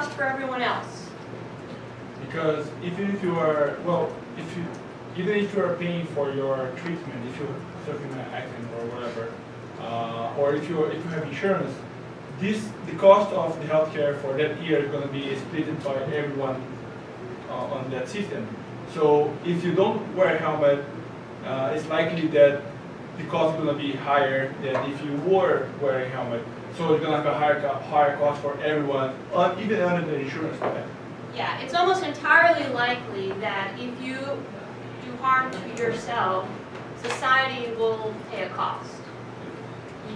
cost for everyone else? Because even if you are, well, even if you are paying for your treatment, if you're suffering an accident or whatever, or if you have insurance, the cost of the healthcare for that year is going to be split by everyone on that system. So if you don't wear a helmet, it's likely that the cost is going to be higher than if you were wearing a helmet. So it's going to have a higher cost for everyone, even under the insurance plan. Yeah, it's almost entirely likely that if you do harm to yourself, society will pay a cost.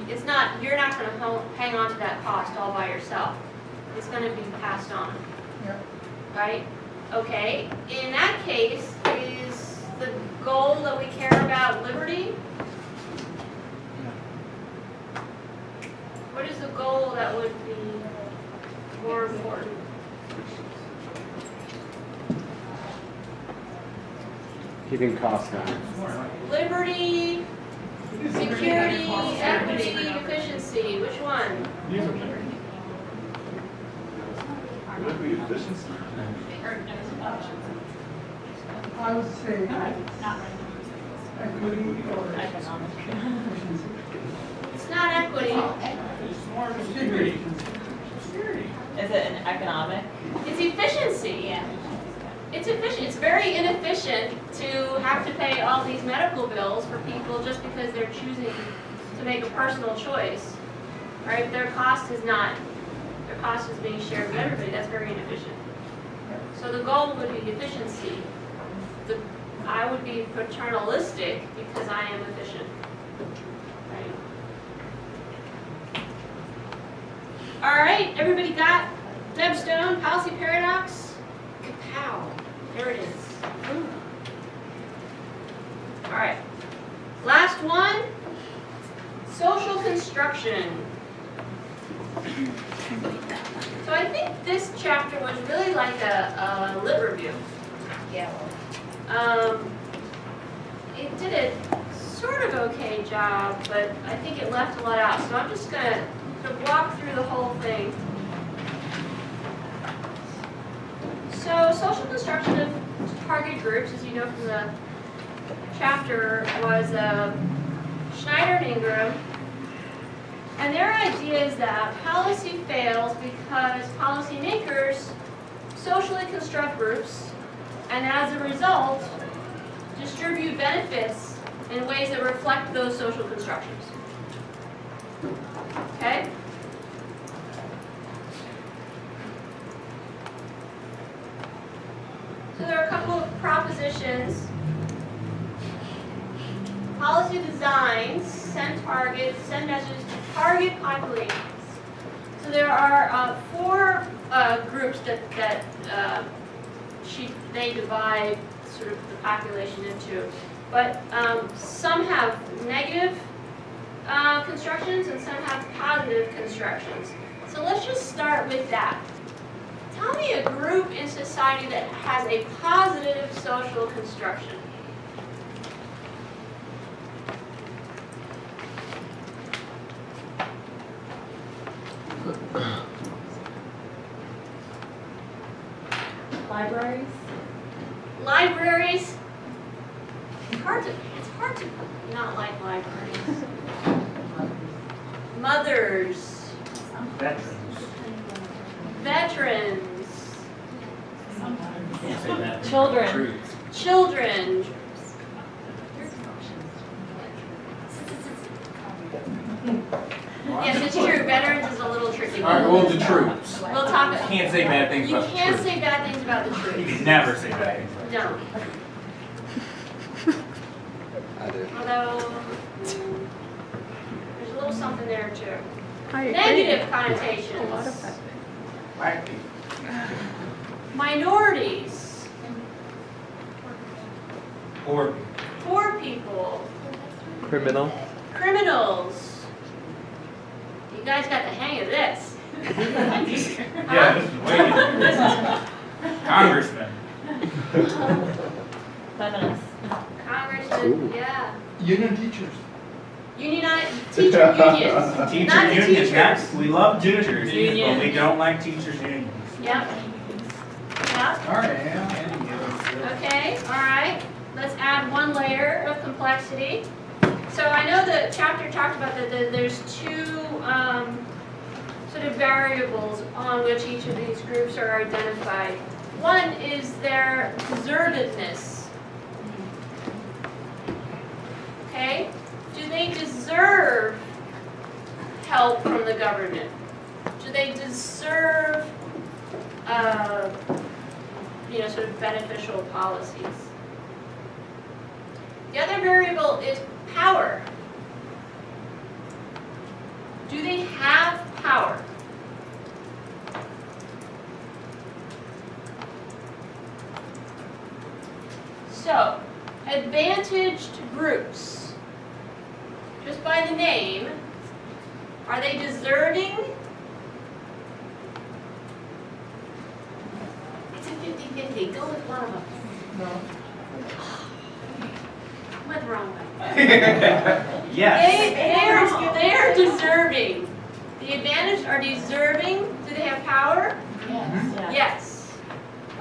It's not, you're not going to hang on to that cost all by yourself. It's going to be passed on. Yeah. Right? Okay, in that case, is the goal that we care about liberty? What is the goal that would be more important? Keeping costs down. Liberty, security, equity, efficiency. Which one? I would say equity or efficiency. It's not equity. It's more security. Is it an economic? It's efficiency. Yeah. It's efficient. It's very inefficient to have to pay all these medical bills for people just because they're choosing to make a personal choice. Right? Their cost is not. Their cost is being shared with everybody. That's very inefficient. So the goal would be efficiency. I would be paternalistic because I am efficient. Right? All right, everybody got Deb Stone, policy paradox? Kapow. There it is. Ooh. All right. Last one, social construction. So I think this chapter was really like a lit review. Yeah. It did a sort of okay job, but I think it left a lot out. So I'm just going to walk through the whole thing. So social construction of target groups, as you know from the chapter, was Schneider and Ingram. And their idea is that policy fails because policymakers socially construct groups and as a result distribute benefits in ways that reflect those social constructions. Okay? So there are a couple of propositions. Policy designs send targets, send messages to target populations. So there are four groups that they divide sort of the population into. But some have negative constructions and some have positive constructions. So let's just start with that. Tell me a group in society that has a positive social construction. Libraries? Libraries. It's hard to not like libraries. Mothers. Veterans. Veterans. Children. Children. Yes, it's true. Veterans is a little tricky. All right, well, the troops. We'll talk. Can't say bad things You about the can't troops. say bad things about the You troops. can never say bad things about the No. I do. Although there's a little something there too. I agree. Negative A lot of connotations. that. Black people. Minorities. Or Poor people. Criminal. Criminals. You guys got the hang of this. yeah, this is way this is congressman. Feminists. Congressman, Ooh. yeah. Union teachers. Teacher unions. Teacher Not the unions, teachers. yes. We love teachers, but we Unions. don't like teachers unions. Yep. Yep. All right, yeah. Okay, all right. Let's add one layer of complexity. So I know the chapter talked about that there's two sort of variables on which each of these groups are identified. One is their deservedness. Okay? Do they deserve help from the government? Do they deserve sort of beneficial policies? The other variable is power. Do they have power? So, advantaged groups, just by the name, are they deserving? It's a 50-50. Go with one of them. No. Went the wrong way. Yes. They are deserving. The advantaged are deserving. Do they have power? Yeah. Yes.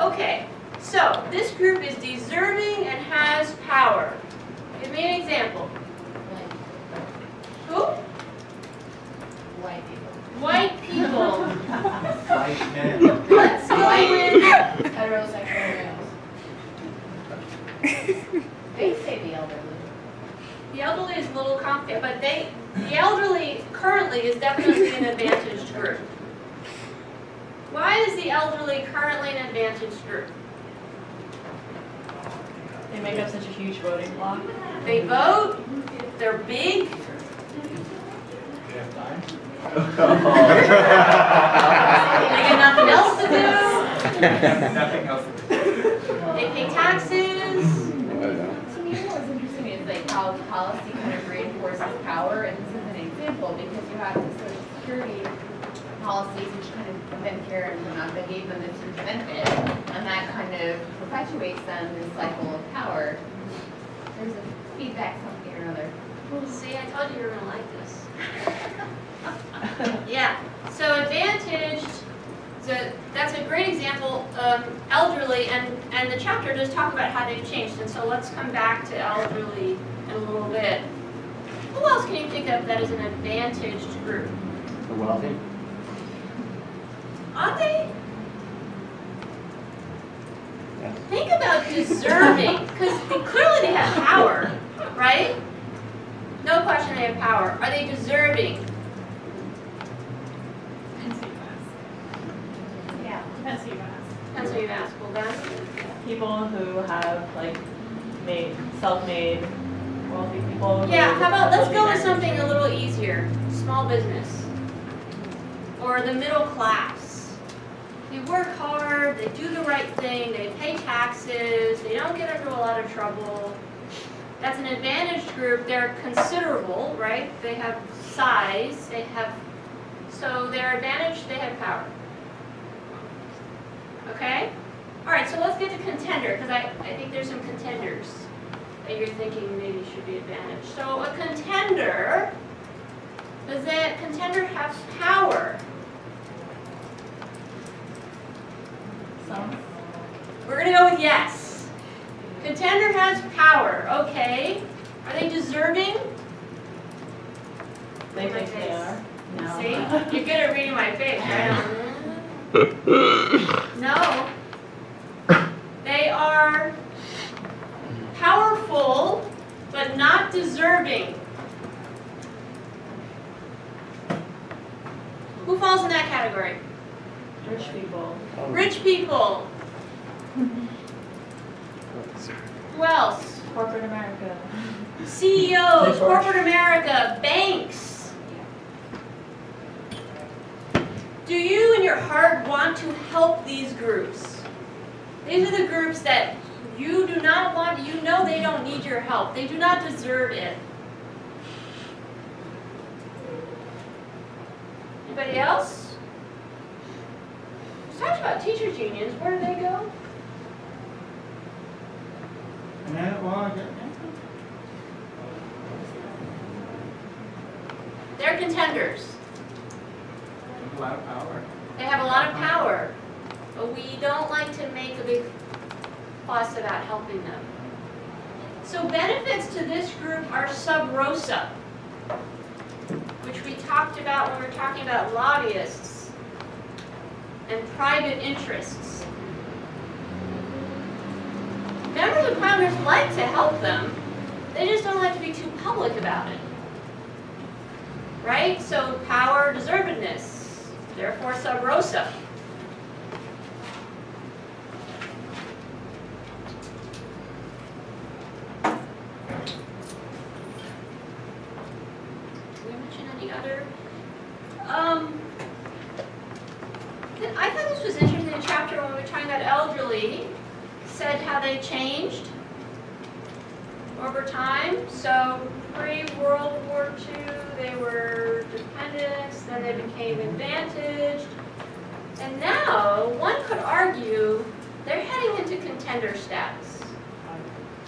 Okay. So this group is deserving and has power. Give me an example. Who? White people. White people. White men. Let's go with. Heterosexual males. They say the elderly. The elderly is a little complicated, but the elderly currently is definitely an advantaged group. Why is the elderly currently an advantaged group? They make up such a huge voting bloc. They vote, they're big, They have time. they get nothing else to do, Nothing else. they pay taxes. To me, what's interesting is like how policy kind of reinforces power, and this is an example because you have the Social Security policies which kind of Medicare and whatnot that gave them this huge benefit, and that kind of perpetuates them this cycle of power. There's a feedback something or other. See, I told you you were gonna like this. Yeah, so advantaged, that's a great example of elderly, and the chapter does talk about how they've changed, and so let's come back to elderly in a little bit. Who else can you think of that is an advantaged group? The wealthy? Are they? Yes. Think about deserving, because clearly they have power, right? No question they have power. Are they deserving? Yeah. Depends who you ask. That's what you asked. Well done. People who have self-made, wealthy people. who Yeah, how about, let's have go with living something a arrangements. little easier. Small business. Or the middle class. They work hard, they do the right thing, they pay taxes, they don't get into a lot of trouble. That's an advantaged group. They're considerable, right? They have size, so they're advantaged, they have power. Okay? All right, so let's get to contender, because I think there's some contenders that you're thinking maybe should be advantaged. So a contender, does that contender have power? Some. We're going to go with yes. Contender has power. Okay. Are they deserving? They think they are. No. See? You're good at reading my face, right? No. They are powerful, but not deserving. Who falls in that category? Rich people. Rich people. Who else? Corporate America. CEOs, corporate America, banks. Do you in your heart want to help these groups? These are the groups that you do not want, you know they don't need your help. They do not deserve it. Anybody else? Let's talk about teachers' unions. Where do they go? They're contenders. A lot of power. They have a lot of power. but we don't like to make a big fuss about helping them. So benefits to this group are sub rosa, which we talked about when we were talking about lobbyists and private interests. Members of Congress like to help them, they just don't like to be too public about it. Right? So power, deservedness, therefore sub rosa. Did we mention any other? I thought this was interesting in the chapter when we were talking about elderly, said how they changed over time. So pre-World War II, they were dependents, then they became advantaged. And now, one could argue, they're heading into contender status.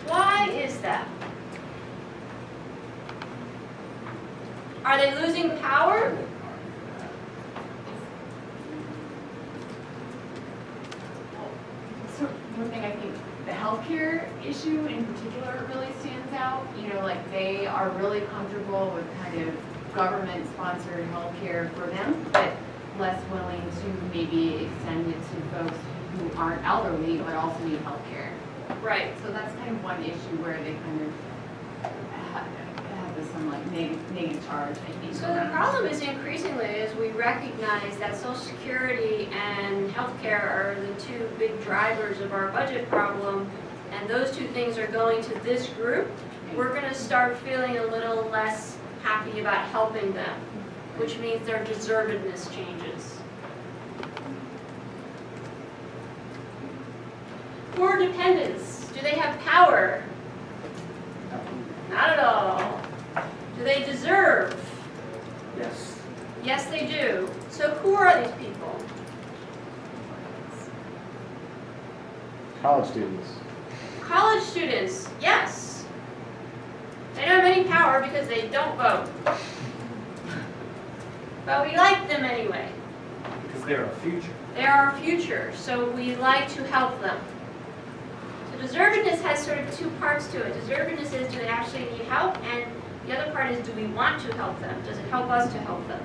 Why is that? Are they losing power? So one thing I think the healthcare issue in particular really stands out. You know, like they are really comfortable with kind of government-sponsored healthcare for them, but less willing to maybe extend it to folks who aren't elderly but also need healthcare. Right. So that's kind of one issue where they kind of have some like negative charge, I think. So the around. problem is increasingly as we recognize that Social Security and healthcare are the two big drivers of our budget problem, and those two things are going to this group, we're going to start feeling a little less happy about helping them, which means their deservedness changes. For dependents, do they have power? Not at all. Do they deserve? Yes. Yes, they do. So who are these people? College students. College students, yes. They don't have any power because they don't vote. But we like them anyway. Because they're a future. They're our future, so we like to help them. So deservedness has sort of two parts to it. Deservedness is, do they actually need help? And the other part is, do we want to help them? Does it help us to help them?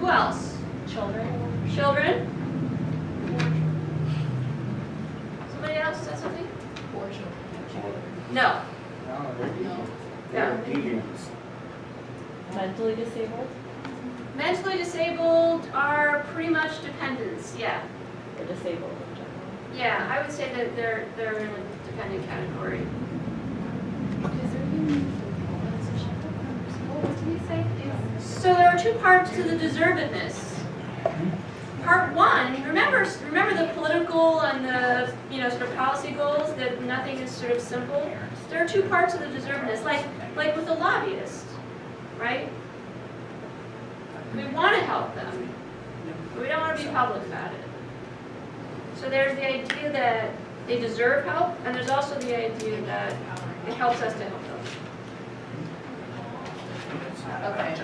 Who else? Children. Children? Somebody else said something? No. No, they're deviant. No. They're deviants. Mentally disabled Mentally disabled are pretty much dependents, yeah. or disabled in general. Yeah, I would say that they're in a dependent category. What did you say? So there are two parts to the deservedness. Part one, remember the political and the sort of policy goals, that nothing is sort of simple. There are two parts of the deservedness, like with a lobbyist, right? We want to help them, but we don't want to be public about it. So there's the idea that they deserve help, and there's also the idea that it helps us to help them. Okay.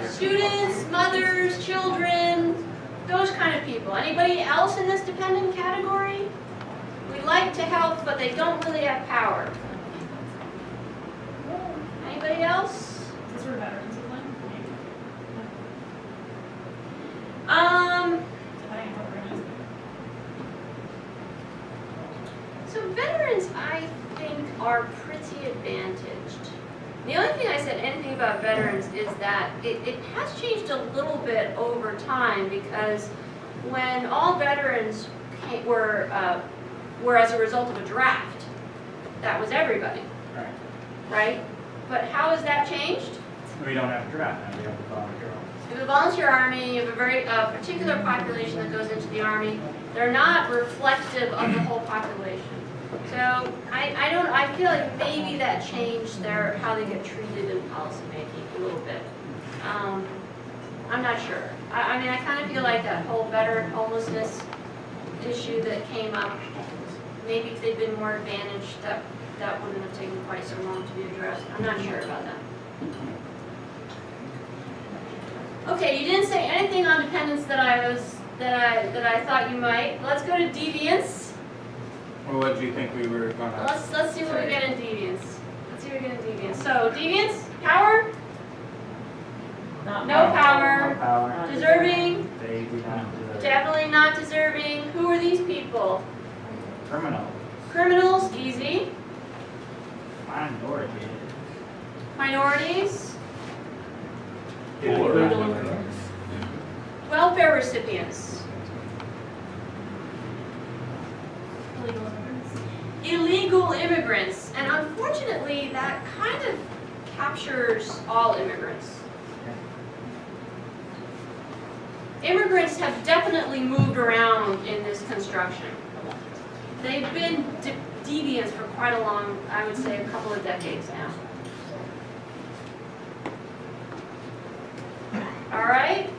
Students, mothers, children, those kind of people. Anybody else in this dependent category? We like to help, but they don't really have power. Anybody else? Is this for veterans of land? Depending on what we're using. So veterans, I think, are pretty advantaged. The only thing I said anything about veterans is that it has changed a little bit over time, because when all veterans were as a result of a draft, that was everybody, Right. right? But how has that changed? We don't have a draft now, we have a volunteer. You have a volunteer army, you have a very particular population that goes into the army. They're not reflective of the whole population. So I feel like maybe that changed how they get treated in policymaking a little bit. I'm not sure. I mean, I kind of feel like that whole veteran homelessness issue that came up, maybe if they'd been more advantaged, that wouldn't have taken quite so long to be addressed. I'm not sure about that. Okay, you didn't say anything on dependence that I thought you might. Let's go to deviance. Well, what do you think we were gonna? Let's see what we get in deviance. Let's see what we get in deviance. So deviance, power, Not no power, No power. Not deserving, They do not deserve. definitely not deserving. Who are these people? Criminal. Criminals, easy. Minority. Minorities, Poor. welfare recipients, illegal immigrants. illegal immigrants, and unfortunately that kind of captures all immigrants. Immigrants have definitely moved around in this construction. They've been deviants for quite a long, I would say a couple of decades now. All right.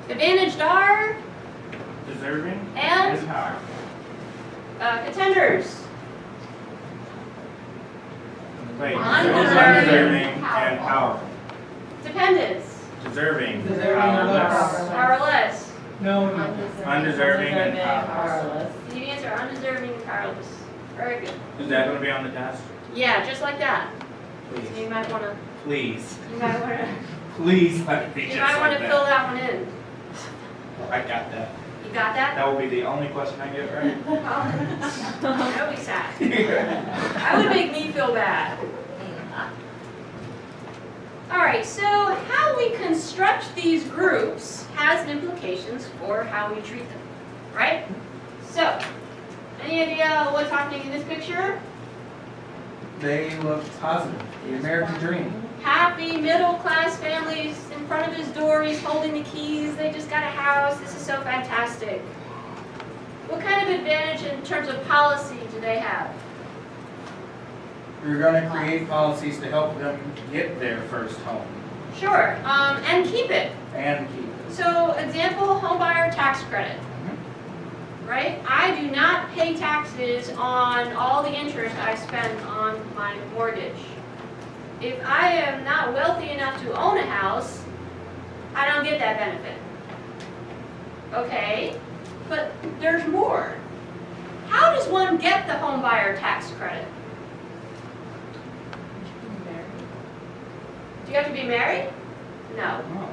Advantaged are Deserving and power. contenders. Wait, Undeserving. undeserving and powerful. Dependents Deserving, Deserving powerless. and powerless. No, no. Undeserving and powerless. Deviants are undeserving and powerless. Very good. Is that gonna be on the test? Yeah, just like that. So you Please, might want to. please, You might want to. please let it be You just might want like to fill that. that one in. I got that. You got that? That will be the only question I get right. Oh, that would be sad. That would make me feel bad. All right, so how we construct these groups has implications for how we treat them, right? So, any idea what's happening in this picture? They look positive. The American dream. Happy middle-class families in front of his door. He's holding the keys. They just got a house. This is so fantastic. What kind of advantage in terms of policy do they have? We're going to create policies to help them get their first home Sure, and keep it. and keep it. So, example, homebuyer tax credit. Right? I do not pay taxes on all the interest I spend on my mortgage. If I am not wealthy enough to own a house, I don't get that benefit. Okay, but there's more. How does one get the homebuyer tax credit? Do you have to be married? No. Oh.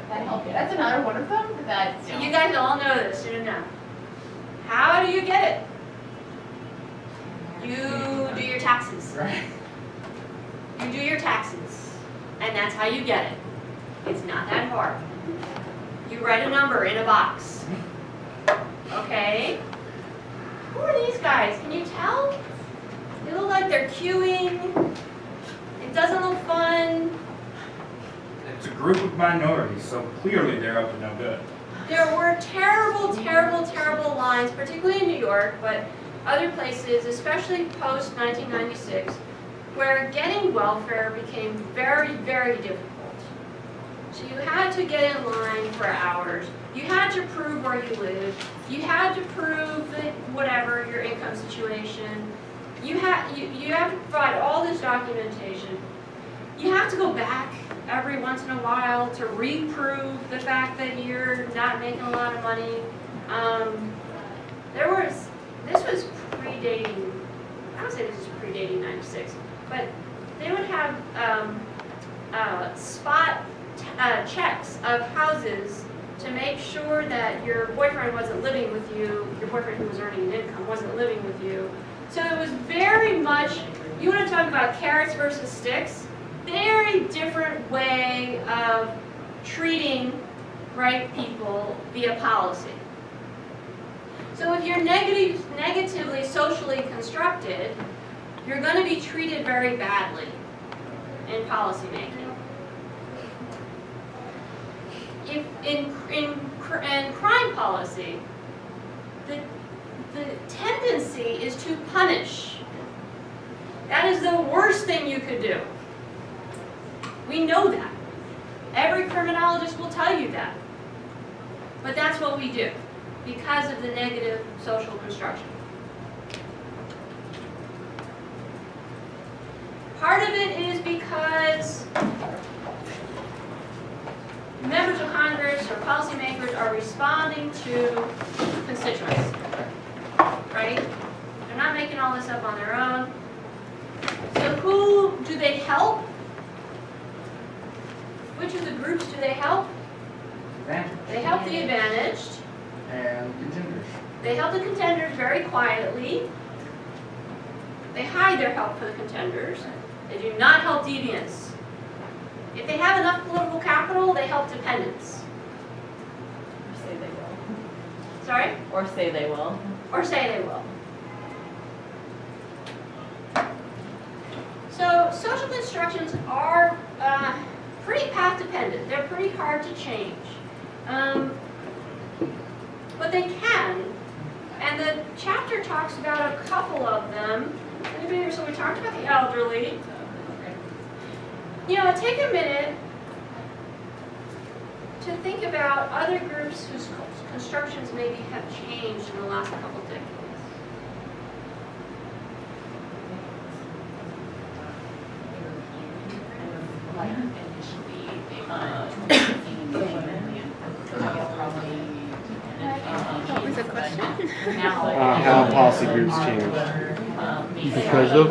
That helped you. That's another one of them that. So you guys all know this soon enough. How do you get it? You do your taxes. Right. You do your taxes, and that's how you get it. It's not that hard. You write a number in a box. Okay? Who are these guys? Can you tell? They look like they're queuing. It doesn't look fun. It's a group of minorities, so clearly they're up to no good. There were terrible, terrible, terrible lines, particularly in New York, but other places, especially post-1996, where getting welfare became very, very difficult. So you had to get in line for hours. You had to prove where you lived. You had to prove that whatever your income situation. You have to provide all this documentation. You have to go back every once in a while to reprove the fact that you're not making a lot of money. This was predating, I would say this is predating 96, but they would have spot checks of houses to make sure that your boyfriend wasn't living with you, your boyfriend who was earning an income wasn't living with you. So it was very much, you want to talk about carrots versus sticks, very different way of treating right people via policy. So if you're negatively socially constructed, you're going to be treated very badly in policy making. If in crime policy, the tendency is to punish. That is the worst thing you could do. We know that. Every criminologist will tell you that. But that's what we do because of the negative social construction. because members of Congress or policymakers are responding to constituents, right? They're not making all this up on their own. So who do they help? Which of the groups do they help? They help the advantaged. And contenders. They help the contenders very quietly. They hide their help for the contenders. They do not help deviants. If they have enough political capital, they help dependents. Or say they will. Sorry? Or say they will. Or say they will. So social constructions are pretty path dependent. They're pretty hard to change. But they can. And the chapter talks about a couple of them. So we talked about the elderly. You know, take a minute to think about other groups whose constructions maybe have changed in the last couple decades. Like initially, they What was the question? Now, How policy groups change. Because Because of